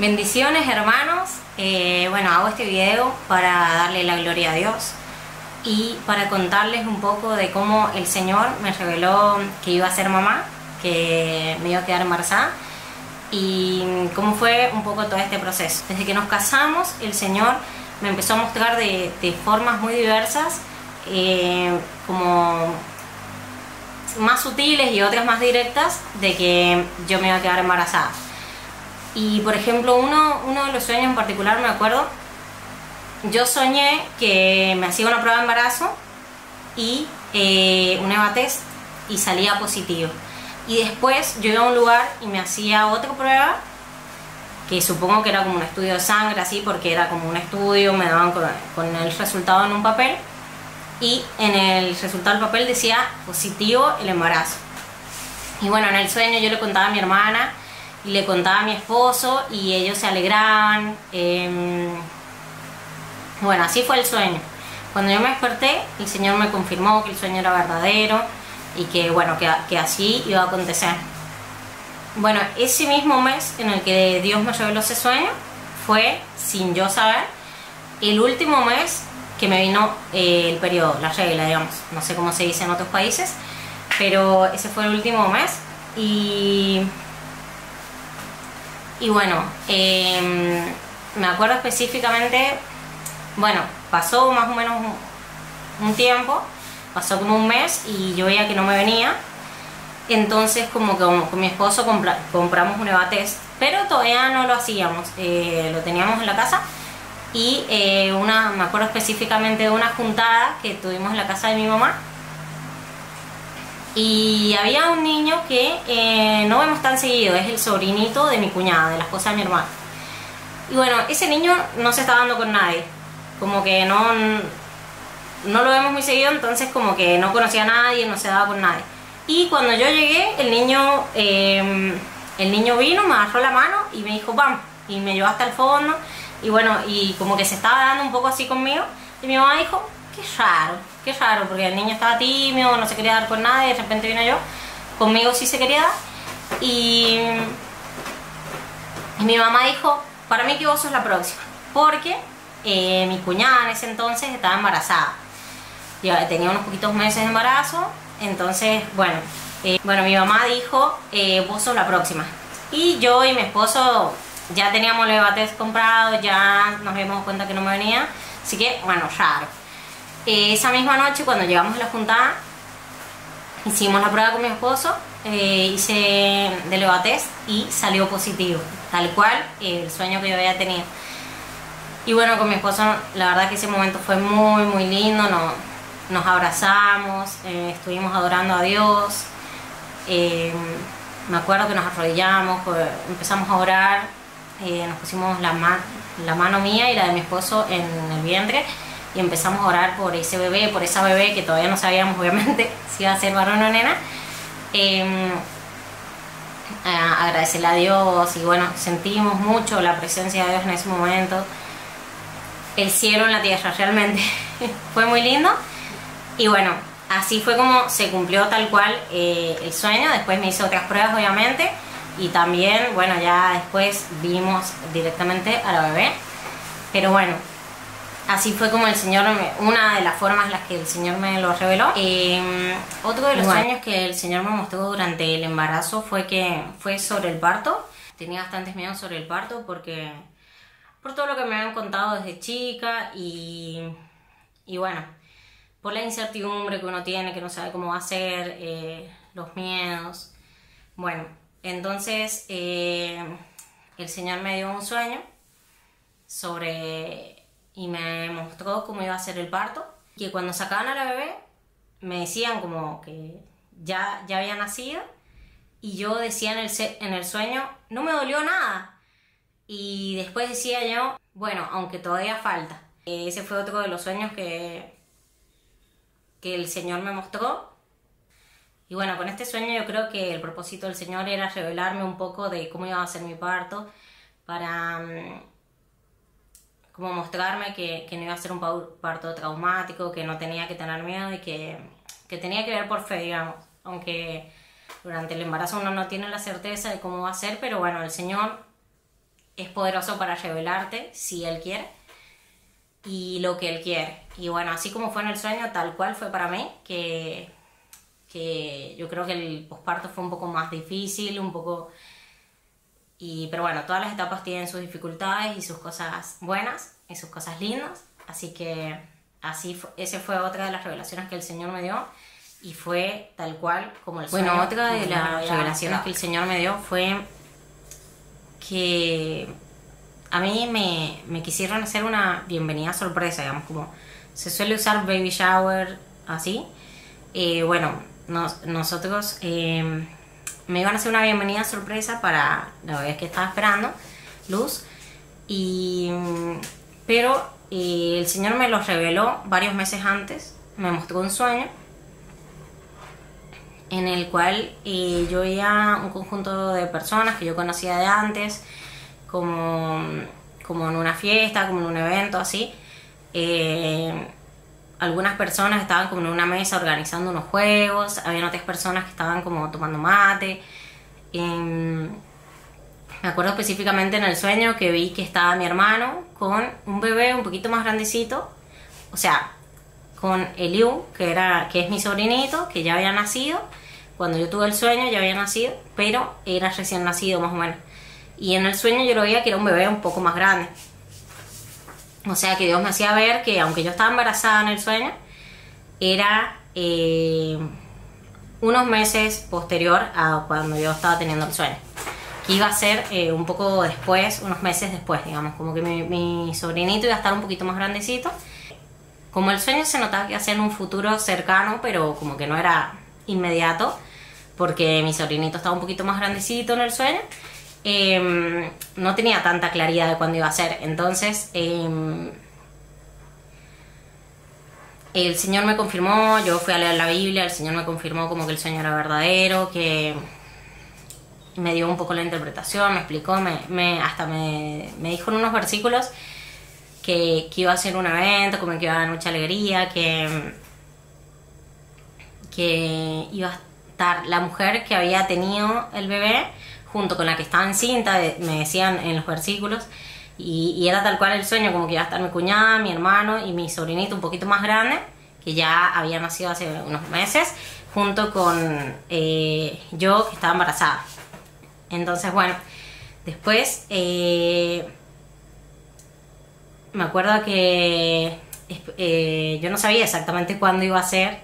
Bendiciones, hermanos. Bueno, hago este video para darle la gloria a Dios y para contarles un poco de cómo el Señor me reveló que iba a ser mamá, que me iba a quedar embarazada y cómo fue un poco todo este proceso. Desde que nos casamos, el Señor me empezó a mostrar de formas muy diversas, como más sutiles y otras más directas, de que yo me iba a quedar embarazada. Y por ejemplo, uno de los sueños en particular, me acuerdo, yo soñé que me hacía una prueba de embarazo y un EVA test y salía positivo. Y después yo iba a un lugar y me hacía otra prueba, que supongo que era como un estudio de sangre, así, porque era como un estudio, me daban con el resultado en un papel, y en el resultado del papel decía positivo el embarazo. Y bueno, en el sueño yo le contaba a mi hermana y le contaba a mi esposo y ellos se alegraban. Bueno, así fue el sueño. Cuando yo me desperté, el Señor me confirmó que el sueño era verdadero y que bueno, que así iba a acontecer. Bueno, ese mismo mes en el que Dios me reveló ese sueño fue, sin yo saber, el último mes que me vino el periodo, la regla, digamos. No sé cómo se dice en otros países, pero ese fue el último mes. Y bueno, me acuerdo específicamente, bueno, pasó más o menos un tiempo, pasó como un mes y yo veía que no me venía. Entonces como que con mi esposo compramos un EVA test, pero todavía no lo hacíamos, lo teníamos en la casa. Y me acuerdo específicamente de una juntada que tuvimos en la casa de mi mamá. Y había un niño que no vemos tan seguido, es el sobrinito de mi cuñada, de la esposa de mi hermano. Y bueno, ese niño no se está dando con nadie, como que no lo vemos muy seguido, entonces como que no conocía a nadie, no se daba con nadie. Y cuando yo llegué, el niño vino, me agarró la mano y me dijo ¡pam! Y me llevó hasta el fondo, y bueno, y como que se estaba dando un poco así conmigo, y mi mamá dijo, qué raro, porque el niño estaba tímido, no se quería dar con nadie, de repente vino yo, conmigo sí se quería dar, y mi mamá dijo, para mí que vos sos la próxima, porque mi cuñada en ese entonces estaba embarazada, tenía unos poquitos meses de embarazo, entonces bueno, mi mamá dijo, vos sos la próxima, y yo y mi esposo ya teníamos el EVA test comprado, ya nos habíamos dado cuenta que no me venía, así que bueno, raro. Esa misma noche, cuando llegamos a la juntada, hicimos la prueba con mi esposo, hice del EVA test y salió positivo, tal cual el sueño que yo había tenido. Y bueno, con mi esposo la verdad que ese momento fue muy muy lindo, nos abrazamos, estuvimos adorando a Dios, me acuerdo que nos arrodillamos, empezamos a orar, nos pusimos la mano mía y la de mi esposo en el vientre y empezamos a orar por ese bebé, por esa bebé que todavía no sabíamos obviamente si iba a ser varón o nena, agradecerle a Dios. Y bueno, sentimos mucho la presencia de Dios en ese momento, el cielo en la tierra, realmente fue muy lindo. Y bueno, así fue como se cumplió tal cual el sueño. Después me hice otras pruebas obviamente y también, bueno, ya después vimos directamente a la bebé. Pero bueno, así fue como el Señor, una de las formas en las que el Señor me lo reveló. Otro de los sueños que el Señor me mostró durante el embarazo fue sobre el parto. Tenía bastantes miedos sobre el parto por todo lo que me habían contado desde chica y bueno, por la incertidumbre que uno tiene, que no sabe cómo va a ser, los miedos. Bueno, entonces el Señor me dio un sueño y me mostró cómo iba a ser el parto, que cuando sacaban a la bebé me decían como que ya había nacido, y yo decía en el sueño, no me dolió nada, y después decía yo, bueno, aunque todavía falta. Ese fue otro de los sueños que el Señor me mostró. Y bueno, con este sueño yo creo que el propósito del Señor era revelarme un poco de cómo iba a ser mi parto, para como mostrarme que no iba a ser un parto traumático, que no tenía que tener miedo y que tenía que ver por fe, digamos. Aunque durante el embarazo uno no tiene la certeza de cómo va a ser, pero bueno, el Señor es poderoso para revelarte si Él quiere y lo que Él quiere. Y bueno, así como fue en el sueño, tal cual fue para mí, que yo creo que el posparto fue un poco más difícil, un poco... pero bueno, todas las etapas tienen sus dificultades y sus cosas buenas y sus cosas lindas, así que esa fue otra de las revelaciones que el Señor me dio y fue tal cual como el sueño. Bueno, otra de las revelaciones que el Señor me dio fue que a mí me quisieron hacer una bienvenida sorpresa, digamos, como se suele usar baby shower, así. Bueno, nosotros me iban a hacer una bienvenida sorpresa para la bebé que estaba esperando, Luz, pero el Señor me lo reveló varios meses antes, me mostró un sueño en el cual yo veía un conjunto de personas que yo conocía de antes, como en una fiesta, como en un evento así. Algunas personas estaban como en una mesa organizando unos juegos, había otras personas que estaban como tomando mate. Me acuerdo específicamente en el sueño que vi que estaba mi hermano con un bebé un poquito más grandecito, o sea, con Eliu, que es mi sobrinito, que ya había nacido. Cuando yo tuve el sueño ya había nacido, pero era recién nacido más o menos. Y en el sueño yo lo veía que era un bebé un poco más grande. O sea que Dios me hacía ver que aunque yo estaba embarazada en el sueño, era unos meses posterior a cuando yo estaba teniendo el sueño. Que iba a ser un poco después, unos meses después, digamos. Como que mi sobrinito iba a estar un poquito más grandecito. Como el sueño se notaba que iba a ser en un futuro cercano, pero como que no era inmediato, porque mi sobrinito estaba un poquito más grandecito en el sueño. No tenía tanta claridad de cuándo iba a ser. Entonces el Señor me confirmó, yo fui a leer la Biblia, el Señor me confirmó como que el sueño era verdadero, que me dio un poco la interpretación, me explicó, hasta me dijo en unos versículos que iba a ser un evento, como que iba a dar mucha alegría, que iba a estar la mujer que había tenido el bebé junto con la que estaba encinta, me decían en los versículos, y era tal cual el sueño, como que iba a estar mi cuñada, mi hermano y mi sobrinito un poquito más grande, que ya había nacido hace unos meses, junto con yo, que estaba embarazada. Entonces, bueno, después me acuerdo que yo no sabía exactamente cuándo iba a ser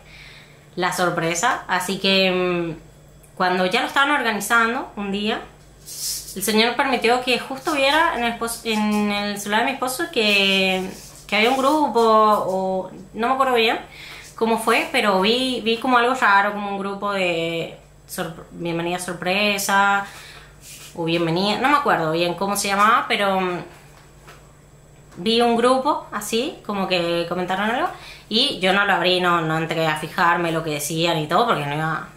la sorpresa, así que cuando ya lo estaban organizando un día, el Señor permitió que justo viera en el celular de mi esposo que había un grupo, o no me acuerdo bien cómo fue, pero vi como algo raro, como un grupo de bienvenida sorpresa o bienvenida, no me acuerdo bien cómo se llamaba, pero vi un grupo así, como que comentaron algo, y yo no lo abrí, no entré a fijarme lo que decían y todo, porque no iba a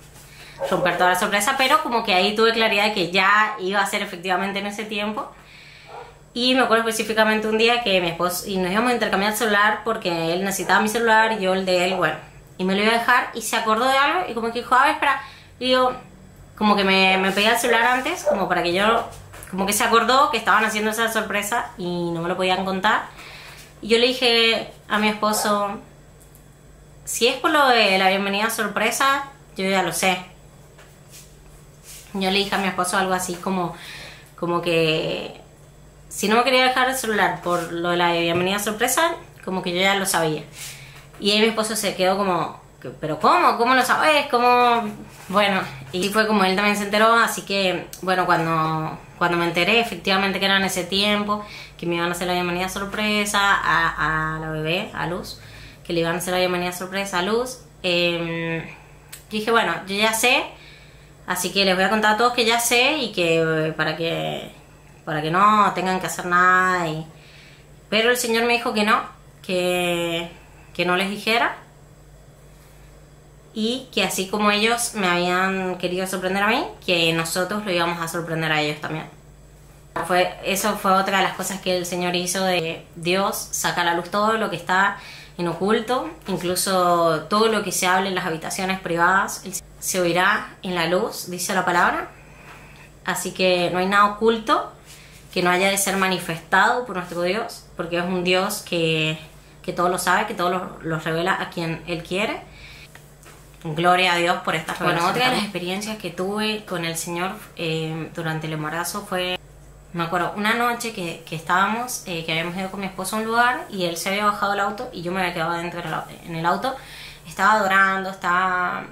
romper toda la sorpresa, pero como que ahí tuve claridad de que ya iba a ser efectivamente en ese tiempo. Y me acuerdo específicamente un día que mi esposo, y nos íbamos a intercambiar el celular porque él necesitaba mi celular y yo el de él, bueno, y me lo iba a dejar y se acordó de algo y como que dijo, a ver, espera, y yo como que me pedía el celular antes, como para que yo, como que se acordó que estaban haciendo esa sorpresa y no me lo podían contar. Y yo le dije a mi esposo, si es por lo de la bienvenida sorpresa, yo ya lo sé. Yo le dije a mi esposo algo así como que si no me quería dejar el celular por lo de la bienvenida sorpresa, como que yo ya lo sabía. Y ahí mi esposo se quedó como, ¿pero cómo? ¿Cómo lo sabes? ¿Cómo? Bueno, y fue como él también se enteró, así que, bueno, cuando me enteré efectivamente que era en ese tiempo, que me iban a hacer la bienvenida sorpresa a la bebé, a Luz, que le iban a hacer la bienvenida sorpresa a Luz, dije, bueno, yo ya sé, así que les voy a contar a todos que ya sé y que para que no tengan que hacer nada. Pero el Señor me dijo que no, que no les dijera, y que así como ellos me habían querido sorprender a mí, que nosotros lo íbamos a sorprender a ellos también. Eso fue otra de las cosas que el Señor hizo, de Dios saca a la luz todo lo que está en oculto, incluso todo lo que se hable en las habitaciones privadas se oirá en la luz, dice la palabra. Así que no hay nada oculto que no haya de ser manifestado por nuestro Dios, porque es un Dios que todo lo sabe, que todo lo revela a quien Él quiere. Gloria a Dios por esta revelación. Bueno, otra de las experiencias que tuve con el Señor durante el embarazo fue, me acuerdo, una noche que estábamos, que habíamos ido con mi esposo a un lugar y él se había bajado del auto y yo me había quedado adentro en el auto. Estaba adorando, estaba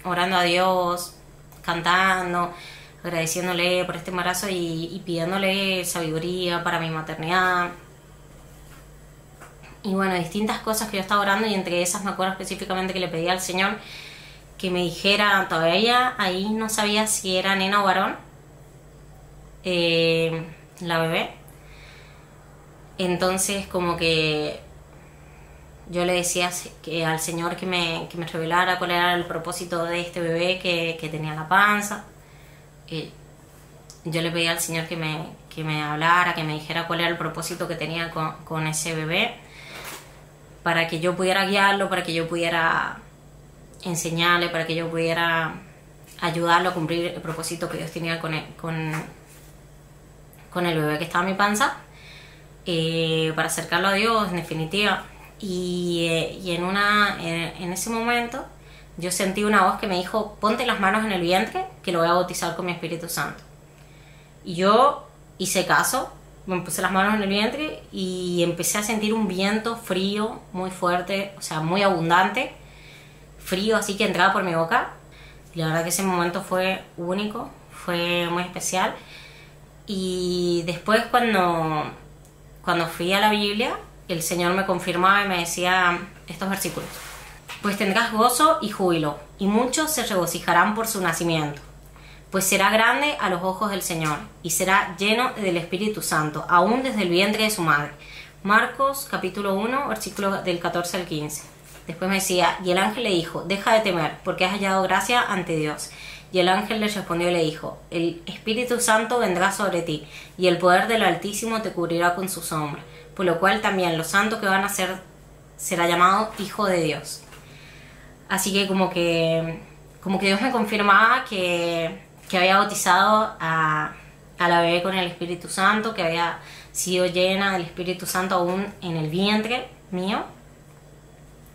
orando a Dios, cantando, agradeciéndole por este embarazo y pidiéndole sabiduría para mi maternidad. Y bueno, distintas cosas que yo estaba orando, y entre esas me acuerdo específicamente que le pedí al Señor que me dijera, todavía ahí no sabía si era nena o varón, la bebé. Entonces como que yo le decía al Señor que me revelara cuál era el propósito de este bebé que tenía en la panza. Yo le pedí al Señor que me hablara, que me dijera cuál era el propósito que tenía con ese bebé, para que yo pudiera guiarlo, para que yo pudiera enseñarle, para que yo pudiera ayudarlo a cumplir el propósito que Dios tenía con el bebé que estaba en mi panza, para acercarlo a Dios, en definitiva. Y en ese momento yo sentí una voz que me dijo: ponte las manos en el vientre, que lo voy a bautizar con mi Espíritu Santo. Y yo hice caso, me puse las manos en el vientre y empecé a sentir un viento frío muy fuerte, o sea, muy abundante, frío, así que entraba por mi boca. Y la verdad que ese momento fue único, fue muy especial. Y después cuando fui a la Biblia, el Señor me confirmaba y me decía estos versículos: pues tendrás gozo y júbilo, y muchos se regocijarán por su nacimiento, pues será grande a los ojos del Señor, y será lleno del Espíritu Santo, aún desde el vientre de su madre. Marcos capítulo 1, versículos del 14 al 15. Después me decía: y el ángel le dijo: deja de temer, porque has hallado gracia ante Dios. Y el ángel le respondió y le dijo: el Espíritu Santo vendrá sobre ti, y el poder del Altísimo te cubrirá con su sombra, por lo cual también los santos que van a ser será llamado Hijo de Dios. Así que como que Dios me confirmaba que había bautizado a la bebé con el Espíritu Santo, que había sido llena del Espíritu Santo aún en el vientre mío.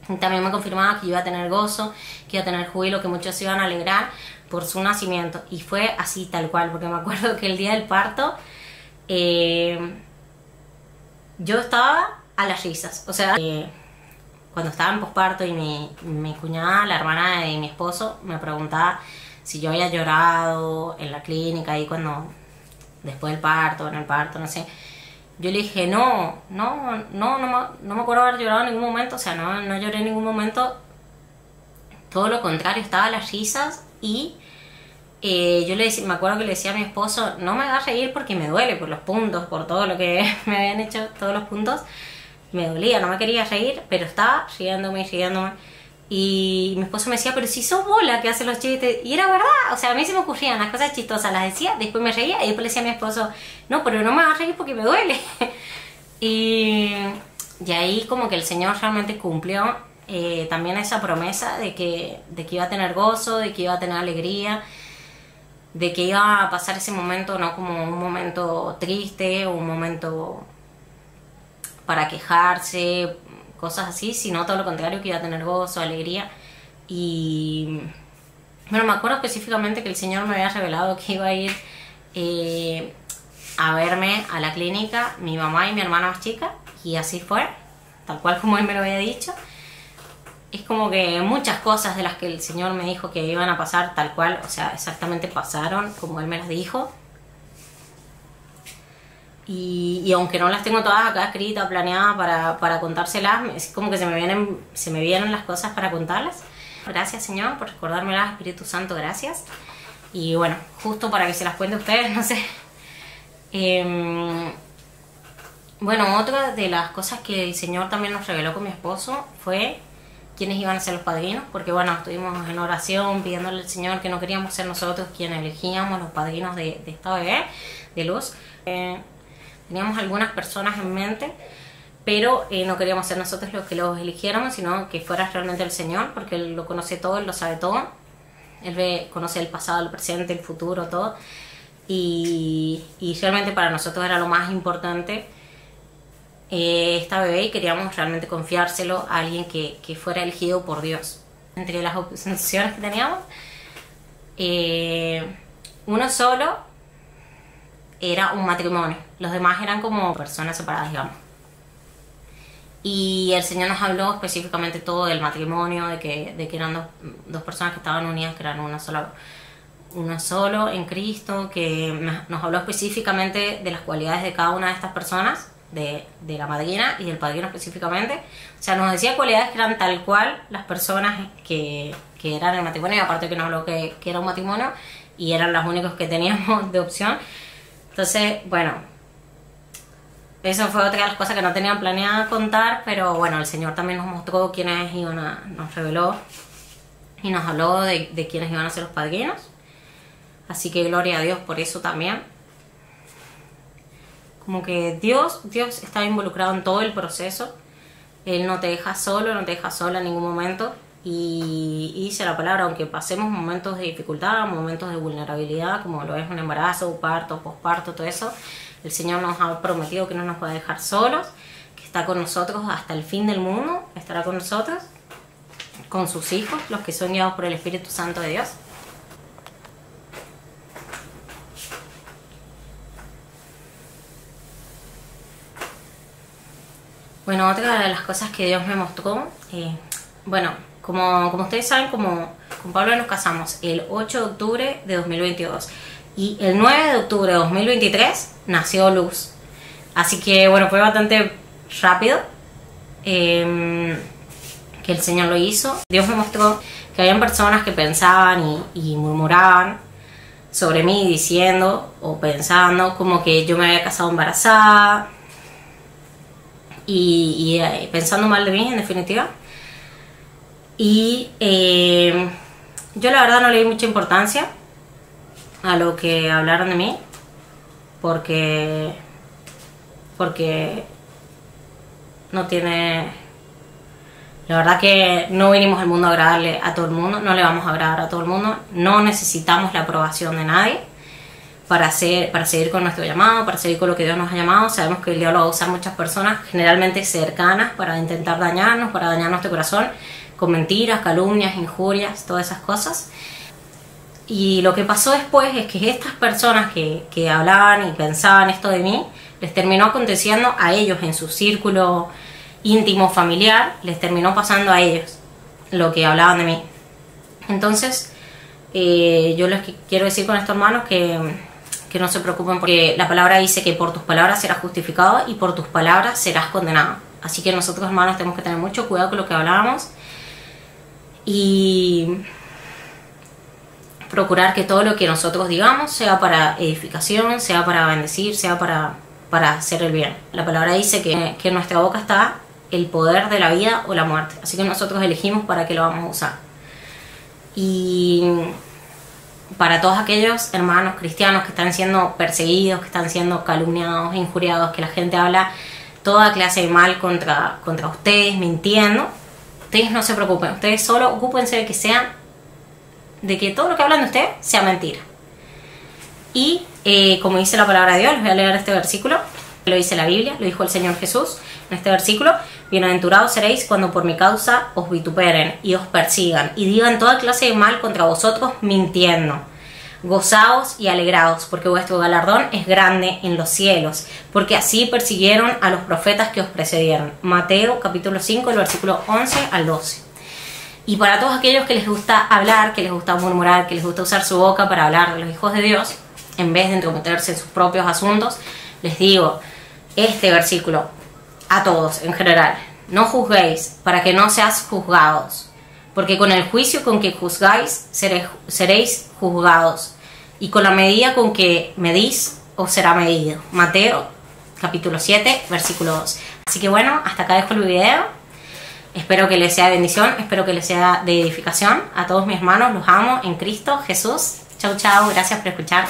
Y también me confirmaba que iba a tener gozo, que iba a tener júbilo, que muchos se iban a alegrar por su nacimiento. Y fue así tal cual, porque me acuerdo que el día del parto yo estaba a las risas. O sea, cuando estaba en posparto y mi cuñada, la hermana de mi esposo, me preguntaba si yo había llorado en la clínica ahí después del parto, en el parto, no sé. Yo le dije, no me acuerdo haber llorado en ningún momento, o sea, no lloré en ningún momento. Todo lo contrario, estaba a las risas. Y yo me acuerdo que le decía a mi esposo: no me hagas reír porque me duele, por los puntos, por todo lo que me habían hecho, todos los puntos. Me dolía, no me quería reír, pero estaba riéndome. Y mi esposo me decía: pero si sos vos la que hace los chistes. Y era verdad, o sea, a mí se me ocurrían las cosas chistosas, las decía, después me reía y después le decía a mi esposo: no, pero no me hagas reír porque me duele. y ahí como que el Señor realmente cumplió también esa promesa de que iba a tener gozo, de que iba a tener alegría, de que iba a pasar ese momento no como un momento triste o un momento para quejarse, cosas así, sino todo lo contrario, que iba a tener gozo, alegría. Y bueno, me acuerdo específicamente que el Señor me había revelado que iba a ir a verme a la clínica mi mamá y mi hermana más chica, y así fue, tal cual como Él me lo había dicho. Es como que muchas cosas de las que el Señor me dijo que iban a pasar tal cual, o sea, exactamente pasaron como Él me las dijo. Y aunque no las tengo todas acá escritas, planeadas para contárselas, es como que se me vienen las cosas para contarlas. Gracias, Señor, por recordármelas, Espíritu Santo, gracias. Y bueno, justo para que se las cuente a ustedes, no sé. Bueno, otra de las cosas que el Señor también nos reveló con mi esposo fue quiénes iban a ser los padrinos, porque bueno, estuvimos en oración pidiéndole al Señor que no queríamos ser nosotros quienes elegíamos los padrinos de esta bebé, de Luz. Teníamos algunas personas en mente, pero no queríamos ser nosotros los que los eligiéramos, sino que fuera realmente el Señor, porque Él lo conoce todo, Él lo sabe todo. Él conoce el pasado, el presente, el futuro, todo. y realmente para nosotros era lo más importante esta bebé, y queríamos realmente confiárselo a alguien que fuera elegido por Dios. Entre las opciones que teníamos, uno solo era un matrimonio, los demás eran como personas separadas, digamos. Y el Señor nos habló específicamente todo del matrimonio, de que eran dos personas que estaban unidas, que eran uno solo en Cristo, que nos habló específicamente de las cualidades de cada una de estas personas, de la madrina y del padrino específicamente. O sea, nos decía cualidades que eran tal cual las personas que eran el matrimonio, y aparte que nos habló que era un matrimonio y eran los únicos que teníamos de opción. Entonces, bueno, eso fue otra de las cosas que no tenían planeada contar, pero bueno, el Señor también nos mostró quiénes nos reveló y nos habló de quiénes iban a ser los padrinos. Así que gloria a Dios por eso también. Como que Dios está involucrado en todo el proceso. Él no te deja solo, no te deja sola en ningún momento. Y dice la palabra, aunque pasemos momentos de dificultad, momentos de vulnerabilidad, como lo es un embarazo, parto, posparto, todo eso, el Señor nos ha prometido que no nos va a dejar solos, que está con nosotros hasta el fin del mundo, estará con nosotros, con sus hijos, los que son guiados por el Espíritu Santo de Dios. Bueno, otra de las cosas que Dios me mostró, bueno, como ustedes saben, con Pablo nos casamos el 8 de octubre de 2022 y el 9 de octubre de 2023 nació Luz. Así que bueno, fue bastante rápido que el Señor lo hizo. Dios me mostró que habían personas que pensaban y murmuraban sobre mí, diciendo o pensando como que yo me había casado embarazada y pensando mal de mí, en definitiva. Y yo la verdad no le di mucha importancia a lo que hablaron de mí, porque no tiene... La verdad que no vinimos al mundo a agradarle a todo el mundo, no le vamos a agradar a todo el mundo, no necesitamos la aprobación de nadie para seguir con nuestro llamado, para seguir con lo que Dios nos ha llamado. Sabemos que el diablo va a usar muchas personas, generalmente cercanas, para intentar dañarnos, para dañar nuestro corazón, con mentiras, calumnias, injurias, todas esas cosas. Y lo que pasó después es que estas personas que hablaban y pensaban esto de mí, les terminó aconteciendo a ellos en su círculo íntimo, familiar, les terminó pasando a ellos lo que hablaban de mí. Entonces, yo les quiero decir con esto, hermanos, que no se preocupen, porque la palabra dice que por tus palabras serás justificado y por tus palabras serás condenado. Así que nosotros, hermanos, tenemos que tener mucho cuidado con lo que hablamos y procurar que todo lo que nosotros digamos sea para edificación, sea para bendecir, sea para hacer el bien. La palabra dice que en nuestra boca está el poder de la vida o la muerte, así que nosotros elegimos para qué lo vamos a usar. Y para todos aquellos hermanos cristianos que están siendo perseguidos, que están siendo calumniados, injuriados, que la gente habla toda clase de mal contra ustedes, mintiendo, ustedes no se preocupen, ustedes solo ocúpense de que todo lo que hablan de ustedes sea mentira. Y como dice la palabra de Dios, les voy a leer este versículo, lo dice la Biblia, lo dijo el Señor Jesús en este versículo: bienaventurados seréis cuando por mi causa os vituperen y os persigan y digan toda clase de mal contra vosotros mintiendo. Gozaos y alegraos, porque vuestro galardón es grande en los cielos, porque así persiguieron a los profetas que os precedieron. Mateo capítulo 5, el versículo 11 al 12. Y para todos aquellos que les gusta hablar, que les gusta murmurar, que les gusta usar su boca para hablar de los hijos de Dios, en vez de entrometerse en sus propios asuntos, les digo este versículo a todos en general: no juzguéis para que no seas juzgados, porque con el juicio con que juzgáis seréis juzgados, y con la medida con que medís os será medido. Mateo capítulo 7, versículo 2. Así que bueno, hasta acá dejo el video. Espero que les sea de bendición, espero que les sea de edificación. A todos mis hermanos, los amo en Cristo Jesús. Chau, chau, gracias por escuchar.